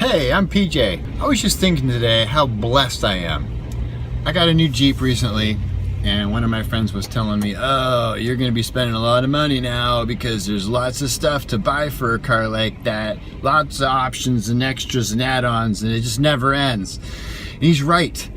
Hey, I'm PJ. I was just thinking today how blessed I am. I got a new Jeep recently, and one of my friends was telling me, oh, you're gonna be spending a lot of money now because there's lots of stuff to buy for a car like that. Lots of options and extras and add-ons, and it just never ends. And he's right.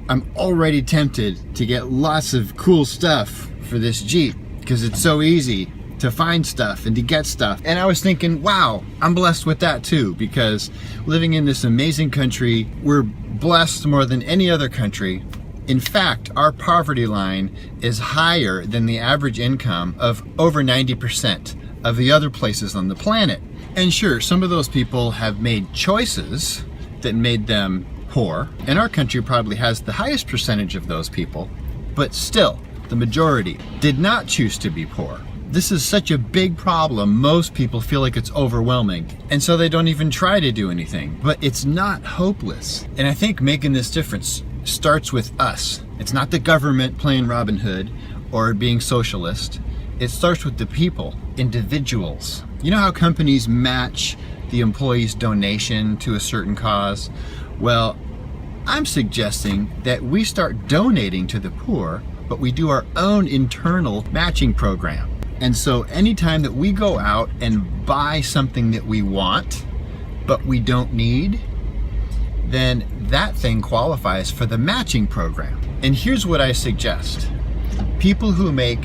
I'm already tempted to get lots of cool stuff for this Jeep because it's so easy to find stuff and to get stuff. And I was thinking, wow, I'm blessed with that too, because living in this amazing country, we're blessed more than any other country. In fact, our poverty line is higher than the average income of over 90% of the other places on the planet. And sure, some of those people have made choices that made them poor, and our country probably has the highest percentage of those people, but still, the majority did not choose to be poor. This is such a big problem, most people feel like it's overwhelming, and so they don't even try to do anything. But it's not hopeless. And I think making this difference starts with us. It's not the government playing Robin Hood or being socialist. It starts with the people, individuals. You know how companies match the employee's donation to a certain cause? Well, I'm suggesting that we start donating to the poor, but we do our own internal matching program. And so anytime that we go out and buy something that we want, but we don't need, then that thing qualifies for the matching program. And here's what I suggest. People who make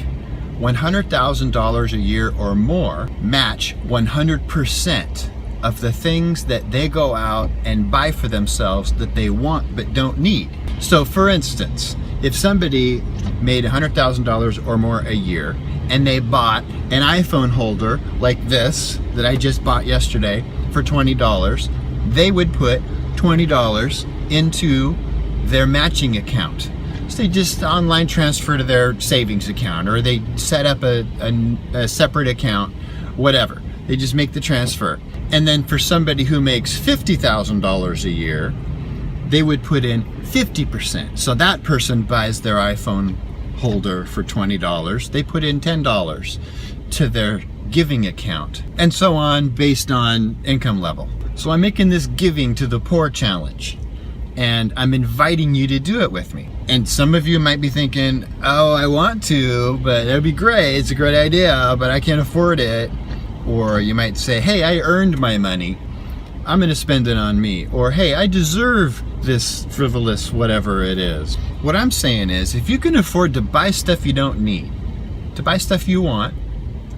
$100,000 a year or more match 100% of the things that they go out and buy for themselves that they want but don't need. So for instance, if somebody made $100,000 or more a year and they bought an iPhone holder like this that I just bought yesterday for $20, they would put $20 into their matching account. So they just online transfer to their savings account, or they set up a separate account, whatever. They just make the transfer. And then for somebody who makes $50,000 a year, they would put in 50%. So that person buys their iPhone holder for $20. They put in $10 to their giving account, and so on based on income level. So I'm making this giving to the poor challenge, and I'm inviting you to do it with me. And some of you might be thinking, oh, I want to, but that'd be great. It's a great idea, but I can't afford it. Or you might say, hey, I earned my money. I'm gonna spend it on me. Or, hey, I deserve this frivolous whatever it is. What I'm saying is, if you can afford to buy stuff you don't need, to buy stuff you want,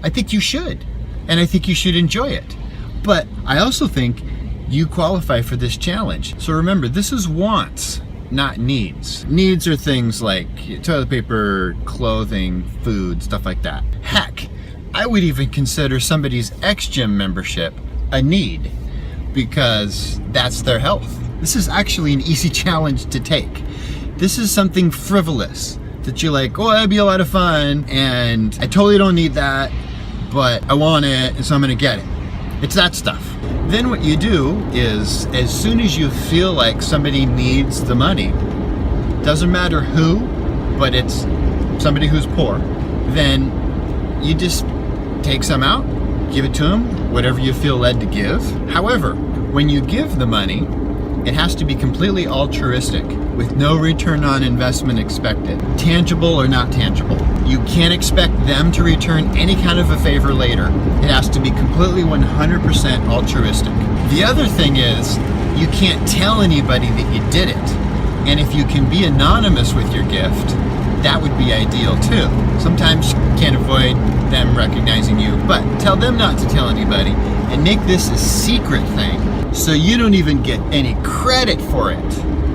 I think you should. And I think you should enjoy it. But I also think you qualify for this challenge. So remember, this is wants, not needs. Needs are things like toilet paper, clothing, food, stuff like that. Heck, I would even consider somebody's X-Gym membership a need, because that's their health. This is actually an easy challenge to take. This is something frivolous that you're like, oh, that'd be a lot of fun, and I totally don't need that, but I want it, and so I'm gonna get it. It's that stuff. Then what you do is, as soon as you feel like somebody needs the money, doesn't matter who, but it's somebody who's poor, then you just take some out, give it to them, whatever you feel led to give. However, when you give the money, it has to be completely altruistic, with no return on investment expected, tangible or not tangible. You can't expect them to return any kind of a favor later. It has to be completely 100% altruistic. The other thing is, you can't tell anybody that you did it. And if you can be anonymous with your gift, that would be ideal too. Sometimes you can't avoid them recognizing you, but tell them not to tell anybody, and make this a secret thing, so you don't even get any credit for it.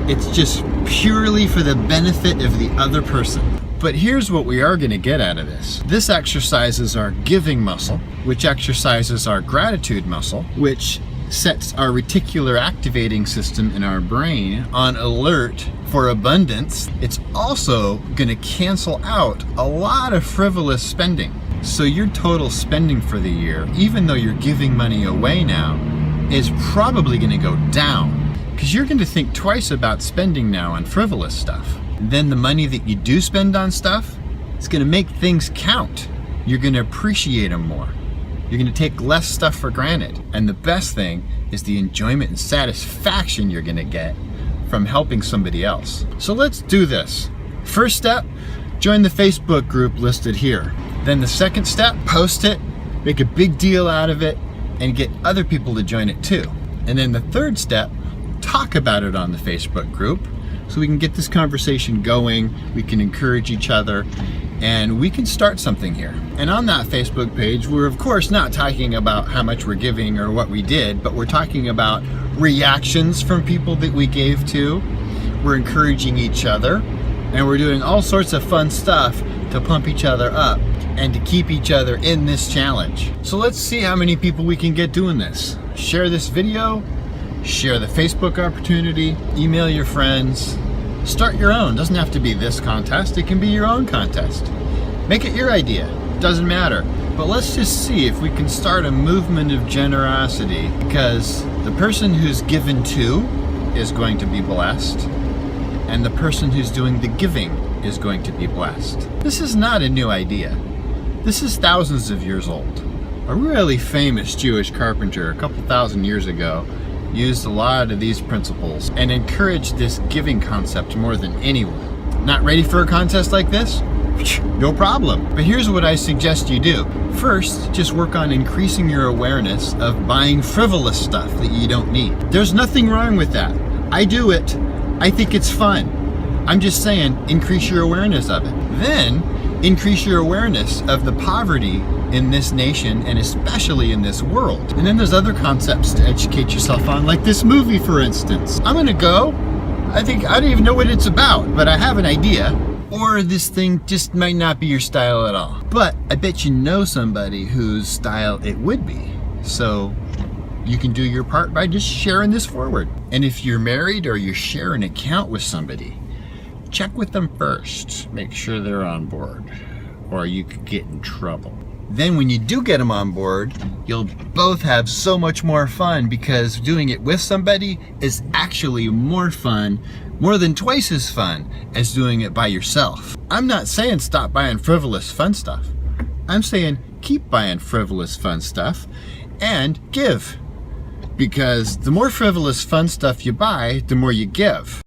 It's just purely for the benefit of the other person. But here's what we are gonna get out of this. This exercises our giving muscle, which exercises our gratitude muscle, which sets our reticular activating system in our brain on alert for abundance. It's also gonna cancel out a lot of frivolous spending. So your total spending for the year, even though you're giving money away now, is probably gonna go down, because you're gonna think twice about spending now on frivolous stuff. Then the money that you do spend on stuff, it's gonna make things count. You're gonna appreciate them more. You're gonna take less stuff for granted. And the best thing is the enjoyment and satisfaction you're gonna get from helping somebody else. So let's do this. First step, join the Facebook group listed here. Then the second step, post it, make a big deal out of it, and get other people to join it too. And then the third step, talk about it on the Facebook group so we can get this conversation going, we can encourage each other, and we can start something here. And on that Facebook page, we're of course not talking about how much we're giving or what we did, but we're talking about reactions from people that we gave to. We're encouraging each other, and we're doing all sorts of fun stuff to pump each other up and to keep each other in this challenge. So let's see how many people we can get doing this. Share this video, share the Facebook opportunity, email your friends, start your own. Doesn't have to be this contest, it can be your own contest. Make it your idea, doesn't matter. But let's just see if we can start a movement of generosity, because the person who's given to is going to be blessed, and the person who's doing the giving is going to be blessed. This is not a new idea. This is thousands of years old. A really famous Jewish carpenter a couple thousand years ago used a lot of these principles and encouraged this giving concept more than anyone. Not ready for a contest like this? No problem. But here's what I suggest you do. First, just work on increasing your awareness of buying frivolous stuff that you don't need. There's nothing wrong with that. I do it. I think it's fun. I'm just saying, increase your awareness of it. Then, increase your awareness of the poverty in this nation and especially in this world. And then there's other concepts to educate yourself on, like this movie, for instance. I'm gonna go. I don't even know what it's about, but I have an idea. Or this thing just might not be your style at all. But I bet you know somebody whose style it would be. So you can do your part by just sharing this forward. And if you're married or you share an account with somebody, check with them first. Make sure they're on board, or you could get in trouble. Then when you do get them on board, you'll both have so much more fun, because doing it with somebody is actually more fun, more than twice as fun as doing it by yourself. I'm not saying stop buying frivolous fun stuff. I'm saying keep buying frivolous fun stuff and give. Because the more frivolous fun stuff you buy, the more you give.